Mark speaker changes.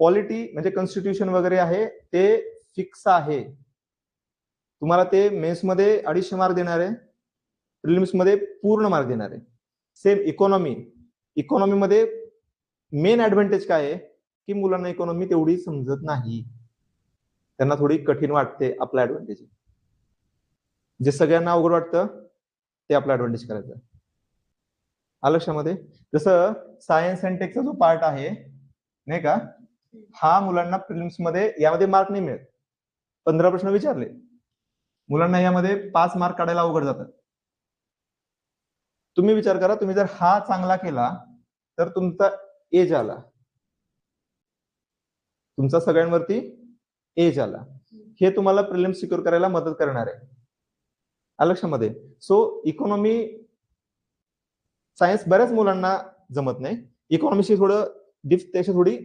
Speaker 1: Polity म्हणजे constitution वगैरे आहे ते फिक्स आहे. तुम्हाला ते मेन्स मध्ये 250 मार्क देणार आहे, प्रिलिम्स मध्ये पूर्ण मार्क देणार आहे. सेम इकॉनॉमी मध्ये मेन ऍडव्हान्टेज काय आहे की मुलांना इकॉनॉमी तेवढी समजत नाही, त्यांना थोडी कठीण वाटते. आपला ऍडव्हान्टेज जे सगळ्यांना अवघड वाटतं ते आपला ऍडव्हान्टेज करायचं. लक्षामध्ये जसं सायन्स अँड टेकचा जो पार्ट आहे नाही का, हा मुलांना प्रिलिम्स मध्ये यामध्ये मार्क नाही मिळत. 15 प्रश्न विचारले, मुलांना यामध्ये 5 मार्क काढायला अवघड जातात. तुम्ही विचार करा, तुम्ही जर हा चांगला केला तर तुमचा एज आला, तुमचा सगळ्यांवरती एज आला, हे तुम्हाला प्रिलिम्स सिक्युअर करायला मदत करणार आहे. लक्षामध्ये. सो इकॉनॉमी सायन्स बऱ्याच मुलांना जमत नाही, इकॉनॉमीशी थोडं डिप्थ त्याची थोडी